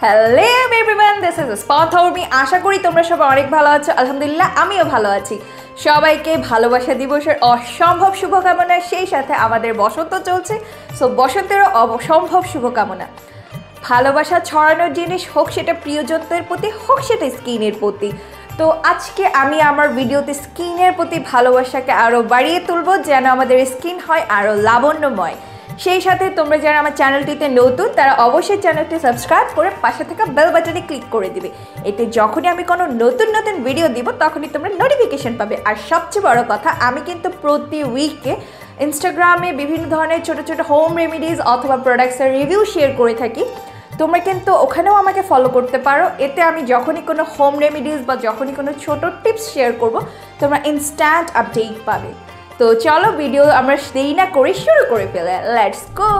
Hello everyone, this is Ispontha Urmi। আশা করি তোমরা সবাই অনেক ভালো আছো। আলহামদুলিল্লাহ আমিও ভালো আছি। সবাইকে ভালোবাসা দিবসের অসম্ভব শুভকামনা। সেই সাথে আমাদের বসন্ত চলছে, সো বসন্তেরও অসম্ভব শুভকামনা। ভালোবাসা ছড়ানোর জিনিস, হোক সেটা প্রিয়জনদের প্রতি, হোক সেটা স্কিনের প্রতি। তো আজকে আমি আমার ভিডিওতে স্কিনের প্রতি ভালোবাসাকে আরও বাড়িয়ে তুলবো, যেন আমাদের স্কিন হয় আরও লাবণ্যময়। সেই সাথে তোমরা যারা আমার চ্যানেলটিতে নতুন, তারা অবশ্যই চ্যানেলটি সাবস্ক্রাইব করে পাশে থাকা বেল বাটনে ক্লিক করে দিবে। এতে যখনই আমি কোনো নতুন নতুন ভিডিও দিব তখনই তোমরা নোটিফিকেশন পাবে। আর সবচেয়ে বড় কথা, আমি কিন্তু প্রতি উইকে ইনস্টাগ্রামে বিভিন্ন ধরনের ছোটো ছোটো হোম রেমিডিজ অথবা প্রোডাক্টসের রিভিউ শেয়ার করে থাকি। তোমরা কিন্তু ওখানেও আমাকে ফলো করতে পারো। এতে আমি যখনই কোনো হোম রেমিডিজ বা যখনই কোনো ছোটো টিপস শেয়ার করব, তোমরা ইনস্ট্যান্ট আপডেট পাবে। তো চলো ভিডিও আমরা দেরি না করে শুরু করে ফেলে, লেটস গো।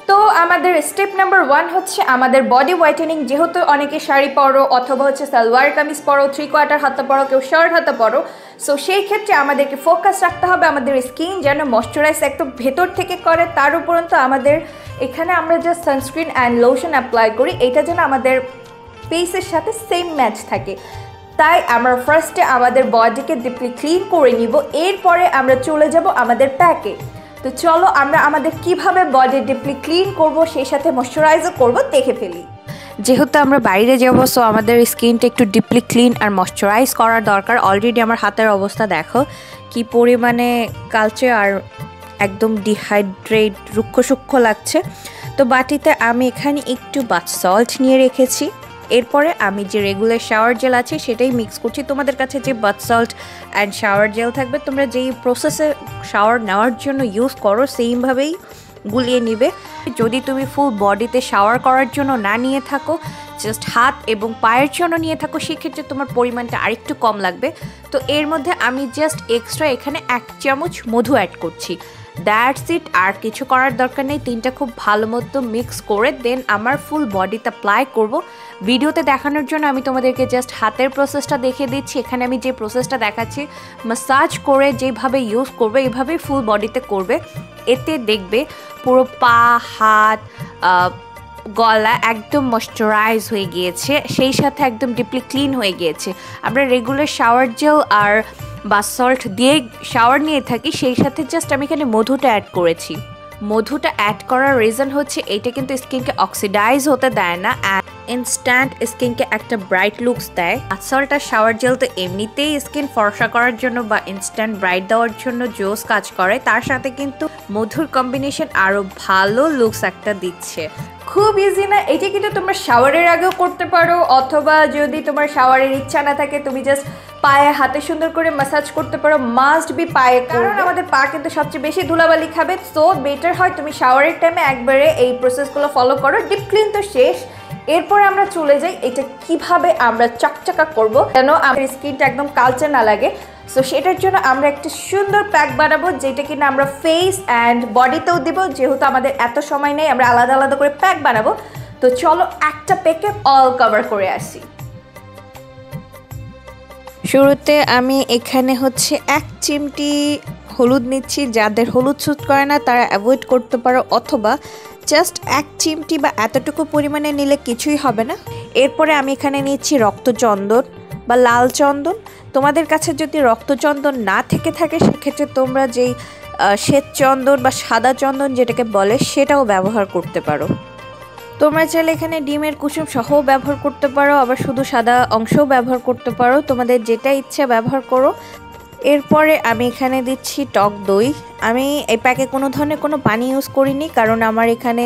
তো আমাদের স্টেপ নাম্বার 1 হচ্ছে আমাদের বডি হোয়াইটেনিং। যেহেতু অনেকে শাড়ি পরো অথবা হচ্ছে সালোয়ার কামিজ পরো, 3/4 হাতা পরো, কেউ শার্ট হাতা পরো, সো সেই ক্ষেত্রে আমাদেরকে ফোকাস রাখতে হবে আমাদের স্কিন যেন ময়শ্চারাইজ একদম ভেতর থেকে করে। তার উপরন্তু আমাদের এখানে আমরা যে সানস্ক্রিন অ্যান্ড লোশন অ্যাপ্লাই করি, এটা যেন আমাদের ফেসের সাথে সেম ম্যাচ থাকে। তাই আমরা ফার্স্টে আমাদের বডিকে ডিপলি ক্লিন করে নিব, এরপরে আমরা চলে যাব আমাদের প্যাকে। তো চলো আমরা আমাদের কিভাবে বডি ডিপলি ক্লিন করব, সেই সাথে ময়শ্চারাইজও করব, দেখে ফেলি। যেহেতু আমরা বাইরে যাবো, সো আমাদের স্কিনটা একটু ডিপলি ক্লিন আর ময়শ্চারাইজ করার দরকার। অলরেডি আমার হাতের অবস্থা দেখো কি পরিমাণে কালচে আর একদম ডিহাইড্রেট রুক্ষ সূক্ষ্ম লাগছে। তো বাটিতে আমি এখানে একটু বাথ সল্ট নিয়ে রেখেছি। এরপরে আমি যে রেগুলার শাওয়ার জেল আছে সেটাই মিক্স করছি। তোমাদের কাছে যে bath salt and shower gel থাকবে, তোমরা যেই প্রসেসে শাওয়ার নেওয়ার জন্য ইউজ করো সেইমভাবেই গুলিয়ে নিবে। যদি তুমি ফুল বডিতে শাওয়ার করার জন্য না নিয়ে থাকো, জাস্ট হাত এবং পায়ের জন্য নিয়ে থাকো, সেক্ষেত্রে তোমার পরিমাণটা আরেকটু কম লাগবে। তো এর মধ্যে আমি জাস্ট এক্সট্রা এখানে 1 চামচ মধু অ্যাড করছি। দ্যাটস ইট, আর কিছু করার দরকার নেই। তিনটা খুব ভালো মতো মিক্স করে দেন আমার ফুল বডিতে অ্যাপ্লাই করব। ভিডিওতে দেখানোর জন্য আমি তোমাদেরকে জাস্ট হাতের প্রসেসটা দেখিয়ে দিচ্ছি। এখানে আমি যে প্রসেসটা দেখাচ্ছি, ম্যাসাজ করে যেভাবে ইউজ করবে এইভাবেই ফুল বডিতে করবে। এতে দেখবে পুরো পা, হাত, গলা একদম ময়শ্চারাইজ হয়ে গিয়েছে, সেই সাথে একদম ডিপলি ক্লিন হয়ে গিয়েছে। আমরা রেগুলার শাওয়ার জেল আর বাথ সল্ট দিয়ে শাওয়ার নিয়ে থাকি, সেই সাথে জাস্ট আমি এখানে মধুটা অ্যাড করেছি। মধুটা অ্যাড করার রিজন হচ্ছে এটা কিন্তু স্কিনকে অক্সিডাইজ হতে দেয় না, ইনস্ট্যান্ট স্কিনকে একটা ব্রাইট লুকস দেয়। বাথ সল্ট আর শাওয়ার জেল তো এমনিতেই স্কিন ফর্সা করার জন্য বা ইনস্ট্যান্ট ব্রাইট দেওয়ার জন্য জোস কাজ করে, তার সাথে কিন্তু মধুর কম্বিনেশন আরও ভালো লুকস একটা দিচ্ছে। খুব ইজি না? এটা কিন্তু তোমরা শাওয়ারের আগেও করতে পারো, অথবা যদি তোমার শাওয়ারের ইচ্ছা না থাকে, তুমি জাস্ট পায়ে হাতে সুন্দর করে ম্যাসাজ করতে পারো। মাস্ট বি পায়ে, কারণ আমাদের পা কিন্তু সবচেয়ে বেশি ধুলাবালি খাবে। সো বেটার হয় তুমি শাওয়ারের টাইমে একবারে এই প্রসেসগুলো ফলো করো। ডিপ ক্লিন তো শেষ, এরপরে আমরা চলে যাই এটা কিভাবে আমরা চকচকা করব যেন আমাদের স্কিনটা একদম কালচে না লাগে। সো সেটার জন্য আমরা একটা সুন্দর প্যাক বানাবো, যেটা কিনা আমরা ফেস অ্যান্ড বডিতেও দেবো। যেহেতু আমাদের এত সময় নেই, আমরা আলাদা আলাদা করে প্যাক বানাবো। তো চলো একটা প্যাকে অল কভার করে আসি। শুরুতে আমি এখানে হচ্ছে 1 চিমটি হলুদ নিচ্ছি। যাদের হলুদ স্যুট করে না তারা অ্যাভয়েড করতে পারো, অথবা জাস্ট 1 চিমটি বা এতটুকু পরিমাণে নিলে কিছুই হবে না। এরপরে আমি এখানে নিচ্ছি রক্তচন্দন বা লাল চন্দন। তোমাদের কাছে যদি রক্তচন্দন না থেকে থাকে, সেক্ষেত্রে তোমরা যেই শ্বেত চন্দন বা সাদা চন্দন যেটাকে বলে, সেটাও ব্যবহার করতে পারো। তোমরা চাইলে এখানে ডিমের কুসুম সহও ব্যবহার করতে পারো, আবার শুধু সাদা অংশও ব্যবহার করতে পারো, তোমাদের যেটা ইচ্ছা ব্যবহার করো। এরপরে আমি এখানে দিচ্ছি টক দই। আমি এই প্যাকে কোনো ধরনের কোনো পানি ইউজ করিনি, কারণ আমার এখানে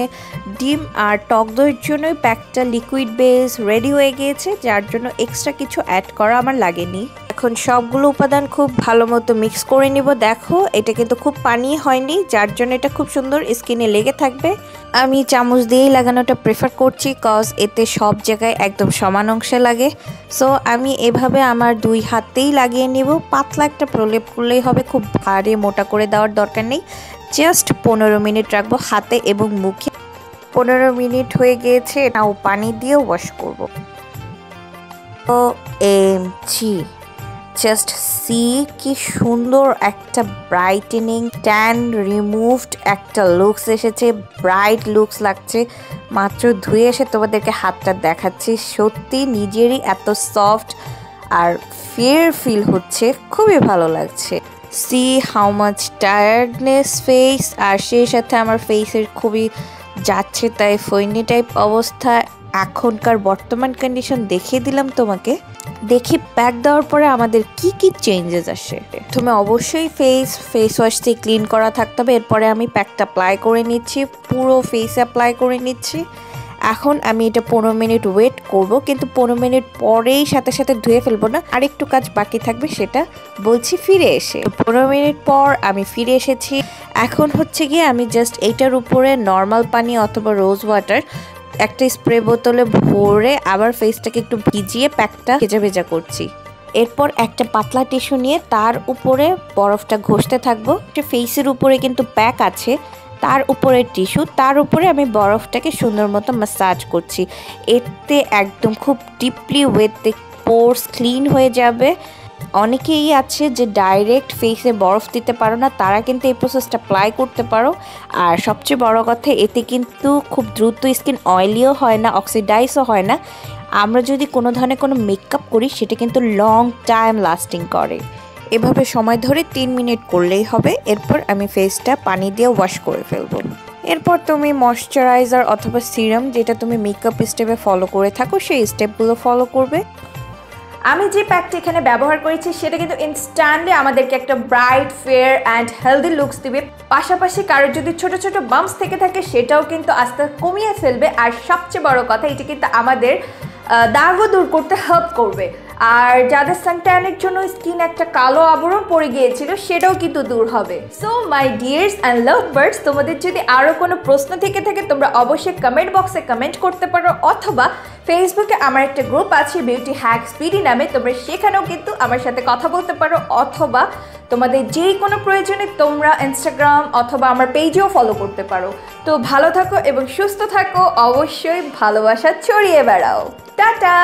ডিম আর টক দইয়ের জন্যই প্যাকটা লিকুইড বেস রেডি হয়ে গিয়েছে, যার জন্য এক্সট্রা কিছু অ্যাড করা আমার লাগেনি। এখন সবগুলো উপাদান খুব ভালো মতো মিক্স করে নিব। দেখো এটা কিন্তু খুব পানি হয়নি, যার জন্য এটা খুব সুন্দর স্কিনে লেগে থাকবে। আমি চামচ দিয়েই লাগানোটা প্রেফার করছি, কজ এতে সব জায়গায় একদম সমান অংশে লাগে। সো আমি এভাবে আমার 2 হাতেই লাগিয়ে নিব। পাতলা একটা প্রলেপ করলেই হবে, খুব ভারী মোটা করে দেওয়ার দরকার নেই। জাস্ট 15 মিনিট রাখবো হাতে এবং মুখে। 15 মিনিট হয়ে গিয়েছে, নাও পানি দিয়ে ওয়াশ করব। OMG, জাস্ট সি কি সুন্দর একটা ব্রাইটেনিং ট্যান রিমুভড একটা লুকস এসেছে, ব্রাইট লুকস লাগছে। মাত্র ধুয়ে এসে তোমাদেরকে হাতটা দেখাচ্ছি, সত্যি নিজেরই এত সফট আর ফেয়ার ফিল হচ্ছে, খুবই ভালো লাগছে। See how much tiredness face, আর সেই সাথে আমার ফেসের খুবই যাচ্ছে তাই ফৈনি টাইপ অবস্থা। এখনকার বর্তমান কন্ডিশন দেখিয়ে দিলাম তোমাকে। দেখি প্যাক দেওয়ার পরে আমাদের কি কি চেঞ্জেস আসে। তুমি অবশ্যই ফেস ওয়াশ দিয়ে ক্লিন করা থাকতে হবে। এরপরে আমি প্যাকটা অ্যাপ্লাই করে নিচ্ছি, পুরো ফেসে অ্যাপ্লাই করে নিচ্ছি। এখন আমি এটা 15 মিনিট ওয়েট করব, কিন্তু 15 মিনিট পরেই সাথে সাথে ধুয়ে ফেলবো না, আরেকটু কাজ বাকি থাকবে, সেটা বলছি ফিরে এসে। 15 মিনিট পর আমি ফিরে এসেছি। এখন হচ্ছে গিয়ে আমি জাস্ট এইটার উপরে নর্মাল পানি অথবা রোজ ওয়াটার একটা স্প্রে বোতলে ভরে আবার ফেসটাকে একটু ভিজিয়ে প্যাকটা ভেজা ভেজা করছি। এরপর একটা পাতলা টিস্যু নিয়ে তার উপরে বরফটা ঘষতে থাকবো। ফেসের উপরে কিন্তু প্যাক আছে, তার উপরে টিস্যু, তার উপরে আমি বরফটাকে সুন্দর মতো ম্যাসাজ করছি। এতে একদম খুব ডিপলি ওয়েতে পোরস ক্লিন হয়ে যাবে। অনেকেই আছে যে ডাইরেক্ট ফেসে বরফ দিতে পারো না, তারা কিন্তু এই প্রসেসটা অ্যাপ্লাই করতে পারো। আর সবচেয়ে বড় কথা, এতে কিন্তু খুব দ্রুত স্কিন অয়েলিও হয় না, অক্সিডাইজও হয় না। আমরা যদি কোনো ধরনের কোনো মেকআপ করি সেটা কিন্তু লং টাইম লাস্টিং করে। এভাবে সময় ধরে 3 মিনিট করলেই হবে। এরপর আমি ফেসটা পানি দিয়ে ওয়াশ করে ফেলবো। এরপর তুমি ময়শ্চারাইজার অথবা সিরাম, যেটা তুমি মেকআপ স্টেপে ফলো করে থাকো, সেই স্টেপগুলো ফলো করবে। আমি যে প্যাকটি এখানে ব্যবহার করেছি সেটা কিন্তু ইনস্ট্যান্টলি আমাদেরকে একটা bright fair and healthy looks দিবে। পাশাপাশি কারোর যদি ছোট ছোট বাম্পস থেকে থাকে সেটাও কিন্তু আস্তে কমিয়ে ফেলবে। আর সবচেয়ে বড় কথা, এটা কিন্তু আমাদের দাগও দূর করতে হেল্প করবে। আর যাদের সানট্যানের জন্য স্কিন একটা কালো আবরণ পড়ে গিয়েছিল সেটাও কিন্তু দূর হবে। So my dears and love birds, তোমাদের যদি আরও কোনো প্রশ্ন থেকে থাকে তোমরা অবশ্যই কমেন্ট বক্সে কমেন্ট করতে পারো, অথবা ফেসবুকে আমার একটা গ্রুপ আছে বিউটি হ্যাক স্পিডি নামে, তোমরা সেখানেও কিন্তু আমার সাথে কথা বলতে পারো। অথবা তোমাদের যে কোনো প্রয়োজনে তোমরা ইনস্টাগ্রাম অথবা আমার পেজেও ফলো করতে পারো। তো ভালো থাকো এবং সুস্থ থাকো, অবশ্যই ভালোবাসা ছড়িয়ে বেড়াও। টাটা।